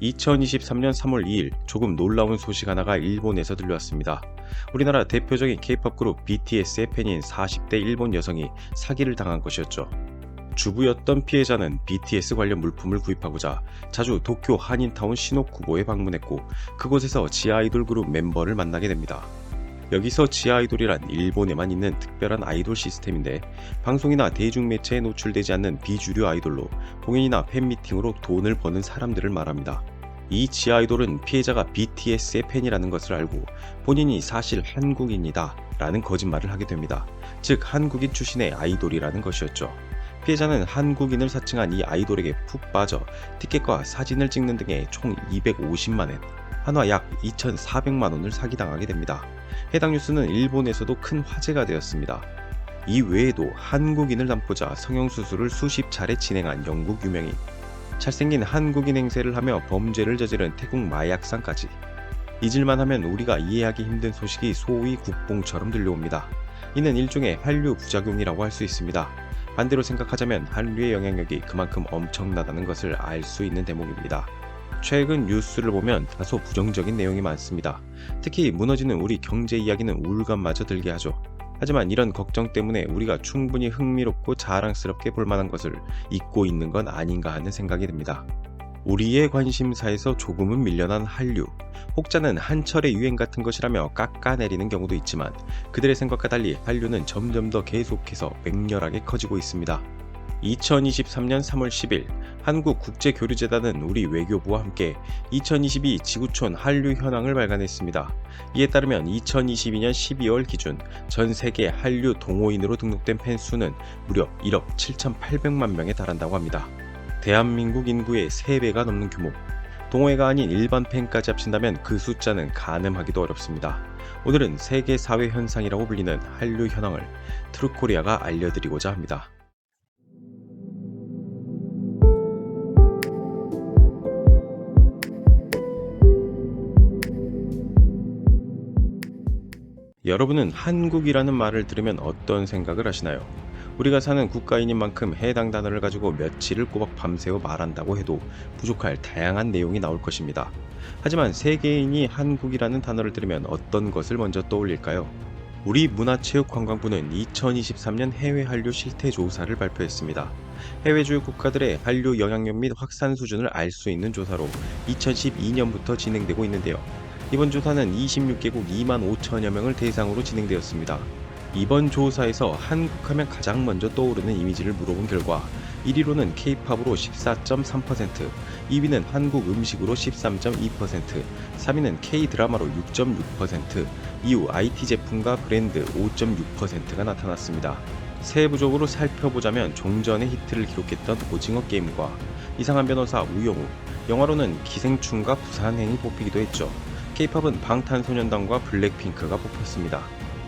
2023년 3월 2일 조금 놀라운 소식 하나가 일본에서 들려왔습니다. 우리나라 대표적인 K-POP 그룹 BTS의 팬인 40대 일본 여성이 사기를 당한 것이었죠. 주부였던 피해자는 BTS 관련 물품을 구입하고자 자주 도쿄 한인타운 시노쿠보에 방문했고 그곳에서 지아이돌 그룹 멤버를 만나게 됩니다. 여기서 지아이돌이란 일본에만 있는 특별한 아이돌 시스템인데 방송이나 대중매체에 노출되지 않는 비주류 아이돌로 공연이나 팬미팅으로 돈을 버는 사람들을 말합니다. 이 지아이돌은 피해자가 BTS의 팬이라는 것을 알고 본인이 사실 한국인이다 라는 거짓말을 하게 됩니다. 즉 한국인 출신의 아이돌이라는 것이었죠. 피해자는 한국인을 사칭한 이 아이돌에게 푹 빠져 티켓과 사진을 찍는 등의 총 250만엔, 한화 약 2,400만원을 사기당하게 됩니다. 해당 뉴스는 일본에서도 큰 화제가 되었습니다. 이 외에도 한국인을 담보자 성형수술을 수십 차례 진행한 영국 유명인, 잘생긴 한국인 행세를 하며 범죄를 저지른 태국 마약상까지 잊을만 하면 우리가 이해하기 힘든 소식이 소위 국뽕처럼 들려옵니다. 이는 일종의 한류 부작용이라고 할 수 있습니다. 반대로 생각하자면 한류의 영향력이 그만큼 엄청나다는 것을 알 수 있는 대목입니다. 최근 뉴스를 보면 다소 부정적인 내용이 많습니다. 특히 무너지는 우리 경제 이야기는 우울감마저 들게 하죠. 하지만 이런 걱정 때문에 우리가 충분히 흥미롭고 자랑스럽게 볼 만한 것을 잊고 있는 건 아닌가 하는 생각이 듭니다. 우리의 관심사에서 조금은 밀려난 한류, 혹자는 한철의 유행 같은 것이라며 깎아내리는 경우도 있지만 그들의 생각과 달리 한류는 점점 더 계속해서 맹렬하게 커지고 있습니다. 2023년 3월 10일 한국국제교류재단은 우리 외교부와 함께 2022 지구촌 한류 현황을 발간했습니다. 이에 따르면 2022년 12월 기준 전 세계 한류 동호인으로 등록된 팬 수는 무려 1억 7,800만 명에 달한다고 합니다. 대한민국 인구의 3배가 넘는 규모, 동호회가 아닌 일반 팬까지 합친다면 그 숫자는 가늠하기도 어렵습니다. 오늘은 세계 사회 현상이라고 불리는 한류 현황을 트루코리아가 알려드리고자 합니다. 여러분은 한국이라는 말을 들으면 어떤 생각을 하시나요? 우리가 사는 국가인인 만큼 해당 단어를 가지고 며칠을 꼬박 밤새워 말한다고 해도 부족할 다양한 내용이 나올 것입니다. 하지만 세계인이 한국이라는 단어를 들으면 어떤 것을 먼저 떠올릴까요? 우리 문화체육관광부는 2023년 해외 한류 실태 조사를 발표했습니다. 해외 주요 국가들의 한류 영향력 및 확산 수준을 알 수 있는 조사로 2012년부터 진행되고 있는데요. 이번 조사는 26개국 2만 5천여 명을 대상으로 진행되었습니다. 이번 조사에서 한국하면 가장 먼저 떠오르는 이미지를 물어본 결과 1위로는 K-POP으로 14.3%, 2위는 한국 음식으로 13.2%, 3위는 K-드라마로 6.6%, 이후 IT 제품과 브랜드 5.6%가 나타났습니다. 세부적으로 살펴보자면 종전의 히트를 기록했던 오징어 게임과 이상한 변호사 우영우, 영화로는 기생충과 부산행이 뽑히기도 했죠. K-POP은 방탄소년단과 블랙핑크가 뽑혔습니다.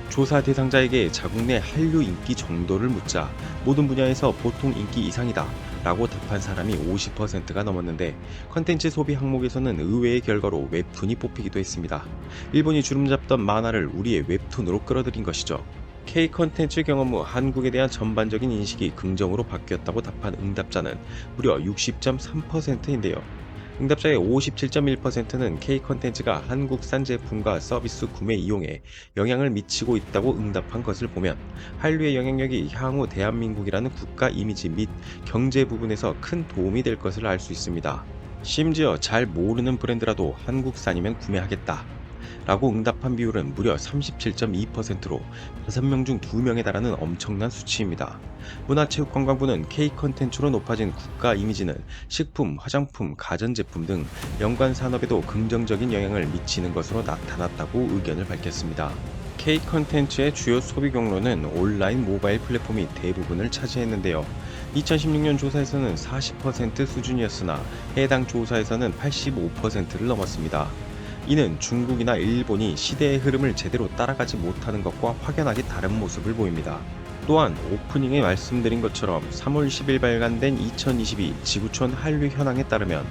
조사 대상자에게 자국 내 한류 인기 정도를 묻자 모든 분야에서 보통 인기 이상이다 라고 답한 사람이 50%가 넘었는데 컨텐츠 소비 항목에서는 의외의 결과로 웹툰이 뽑히기도 했습니다. 일본이 주름잡던 만화를 우리의 웹툰으로 끌어들인 것이죠. K 컨텐츠 경험 후 한국에 대한 전반적인 인식이 긍정으로 바뀌었다고 답한 응답자는 무려 60.3%인데요. 응답자의 57.1%는 K 컨텐츠가 한국산 제품과 서비스 구매 이용에 영향을 미치고 있다고 응답한 것을 보면 한류의 영향력이 향후 대한민국이라는 국가 이미지 및 경제 부분에서 큰 도움이 될 것을 알 수 있습니다. 심지어 잘 모르는 브랜드라도 한국산이면 구매하겠다 라고 응답한 비율은 무려 37.2%로 5명 중 2명에 달하는 엄청난 수치입니다. 문화체육관광부는 K 컨텐츠로 높아진 국가 이미지는 식품, 화장품, 가전제품 등 연관 산업에도 긍정적인 영향을 미치는 것으로 나타났다고 의견을 밝혔습니다. K 컨텐츠의 주요 소비 경로는 온라인 모바일 플랫폼이 대부분을 차지했는데요. 2016년 조사에서는 40% 수준이었으나 해당 조사에서는 85%를 넘었습니다. 이는 중국이나 일본이 시대의 흐름을 제대로 따라가지 못하는 것과 확연하게 다른 모습을 보입니다. 또한 오프닝에 말씀드린 것처럼 3월 10일 발간된 2022 지구촌 한류 현황에 따르면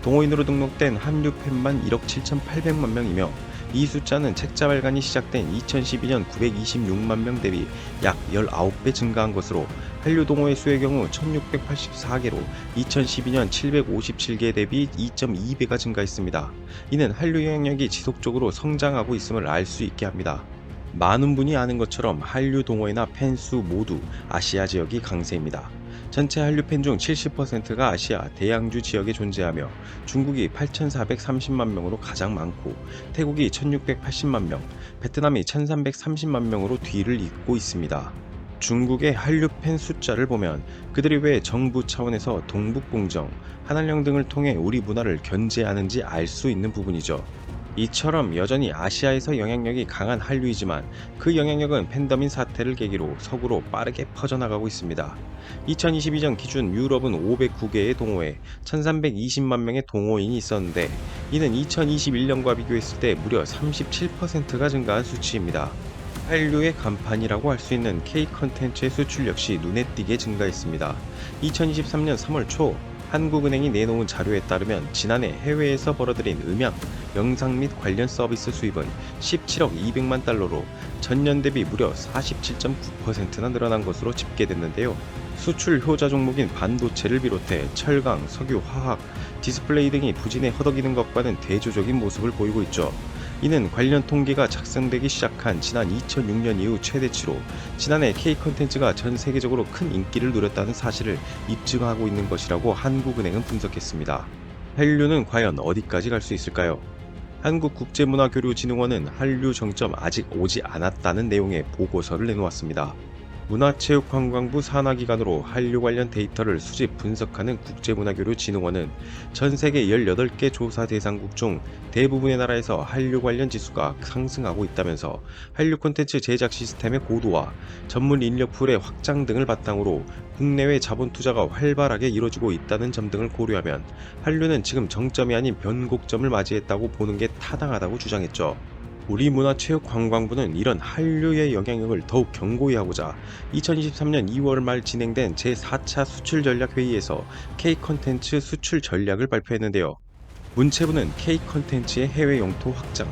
동호인으로 등록된 한류 팬만 1억 7,800만 명이며 이 숫자는 책자 발간이 시작된 2012년 926만 명 대비 약 19배 증가한 것으로 한류 동호회 수의 경우 1684개로 2012년 757개 대비 2.2배가 증가했습니다. 이는 한류 영향력이 지속적으로 성장하고 있음을 알 수 있게 합니다. 많은 분이 아는 것처럼 한류 동호회나 팬수 모두 아시아 지역이 강세입니다. 전체 한류 팬 중 70%가 아시아 대양주 지역에 존재하며 중국이 8,430만 명으로 가장 많고 태국이 1,680만 명, 베트남이 1,330만 명으로 뒤를 잇고 있습니다. 중국의 한류 팬 숫자를 보면 그들이 왜 정부 차원에서 동북공정, 한한령 등을 통해 우리 문화를 견제하는지 알 수 있는 부분이죠. 이처럼 여전히 아시아에서 영향력이 강한 한류이지만 그 영향력은 팬더민 사태를 계기로 서구로 빠르게 퍼져나가고 있습니다. 2022년 기준 유럽은 509개의 동호회, 1320만 명의 동호인이 있었는데 이는 2021년과 비교했을 때 무려 37%가 증가한 수치입니다. 한류의 간판이라고 할 수 있는 K 컨텐츠의 수출 역시 눈에 띄게 증가했습니다. 2023년 3월 초 한국은행이 내놓은 자료에 따르면 지난해 해외에서 벌어들인 음향, 영상 및 관련 서비스 수입은 17억 200만 달러로 전년 대비 무려 47.9%나 늘어난 것으로 집계됐는데요. 수출 효자 종목인 반도체를 비롯해 철강, 석유, 화학, 디스플레이 등이 부진해 허덕이는 것과는 대조적인 모습을 보이고 있죠. 이는 관련 통계가 작성되기 시작한 지난 2006년 이후 최대치로 지난해 K 컨텐츠가 전 세계적으로 큰 인기를 누렸다는 사실을 입증하고 있는 것이라고 한국은행은 분석했습니다. 한류는 과연 어디까지 갈 수 있을까요? 한국국제문화교류진흥원은 한류 정점 아직 오지 않았다는 내용의 보고서를 내놓았습니다. 문화체육관광부 산하기관으로 한류 관련 데이터를 수집 분석하는 국제문화교류진흥원은 전 세계 18개 조사 대상국 중 대부분의 나라에서 한류 관련 지수가 상승하고 있다면서 한류 콘텐츠 제작 시스템의 고도화, 전문 인력풀의 확장 등을 바탕으로 국내외 자본 투자가 활발하게 이뤄지고 있다는 점 등을 고려하면 한류는 지금 정점이 아닌 변곡점을 맞이했다고 보는 게 타당하다고 주장했죠. 우리 문화체육관광부는 이런 한류의 영향력을 더욱 견고히 하고자 2023년 2월 말 진행된 제4차 수출전략회의에서 K-컨텐츠 수출 전략을 발표했는데요. 문체부는 K-컨텐츠의 해외 영토 확장,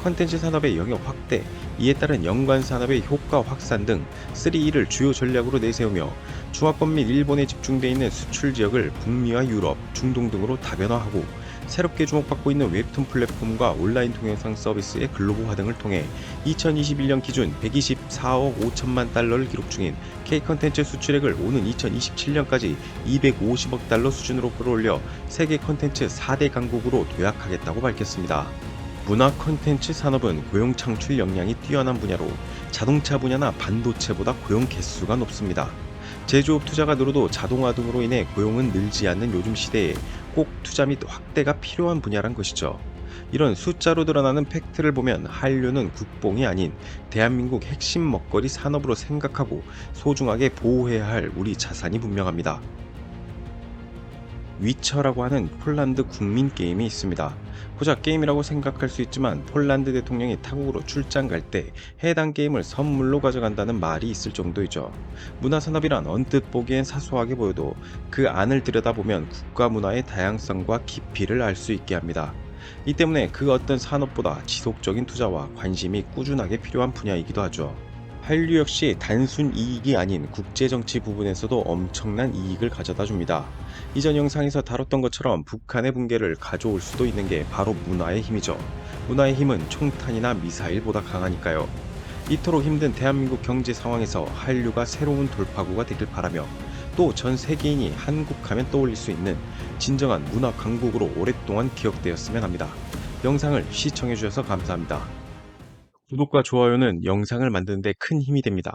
컨텐츠 산업의 영역 확대, 이에 따른 연관 산업의 효과 확산 등 3E를 주요 전략으로 내세우며 중화권 및 일본에 집중돼 있는 수출 지역을 북미와 유럽, 중동 등으로 다변화하고 새롭게 주목받고 있는 웹툰 플랫폼과 온라인 동영상 서비스의 글로벌화 등을 통해 2021년 기준 124억 5천만 달러를 기록 중인 K-컨텐츠 수출액을 오는 2027년까지 250억 달러 수준으로 끌어올려 세계 컨텐츠 4대 강국으로 도약하겠다고 밝혔습니다. 문화 콘텐츠 산업은 고용 창출 역량이 뛰어난 분야로 자동차 분야나 반도체보다 고용 개수가 높습니다. 제조업 투자가 늘어도 자동화 등으로 인해 고용은 늘지 않는 요즘 시대에 꼭 투자 및 확대가 필요한 분야란 것이죠. 이런 숫자로 드러나는 팩트를 보면 한류는 국뽕이 아닌 대한민국 핵심 먹거리 산업으로 생각하고 소중하게 보호해야 할 우리 자산이 분명합니다. 위쳐라고 하는 폴란드 국민 게임이 있습니다. 고작 게임이라고 생각할 수 있지만 폴란드 대통령이 타국으로 출장 갈 때 해당 게임을 선물로 가져간다는 말이 있을 정도이죠. 문화산업이란 언뜻 보기엔 사소하게 보여도 그 안을 들여다보면 국가 문화의 다양성과 깊이를 알 수 있게 합니다. 이 때문에 그 어떤 산업보다 지속적인 투자와 관심이 꾸준하게 필요한 분야이기도 하죠. 한류 역시 단순 이익이 아닌 국제정치 부분에서도 엄청난 이익을 가져다 줍니다. 이전 영상에서 다뤘던 것처럼 북한의 붕괴를 가져올 수도 있는 게 바로 문화의 힘이죠. 문화의 힘은 총탄이나 미사일보다 강하니까요. 이토록 힘든 대한민국 경제 상황에서 한류가 새로운 돌파구가 되길 바라며 또 전 세계인이 한국하면 떠올릴 수 있는 진정한 문화 강국으로 오랫동안 기억되었으면 합니다. 영상을 시청해주셔서 감사합니다. 구독과 좋아요는 영상을 만드는 데 큰 힘이 됩니다.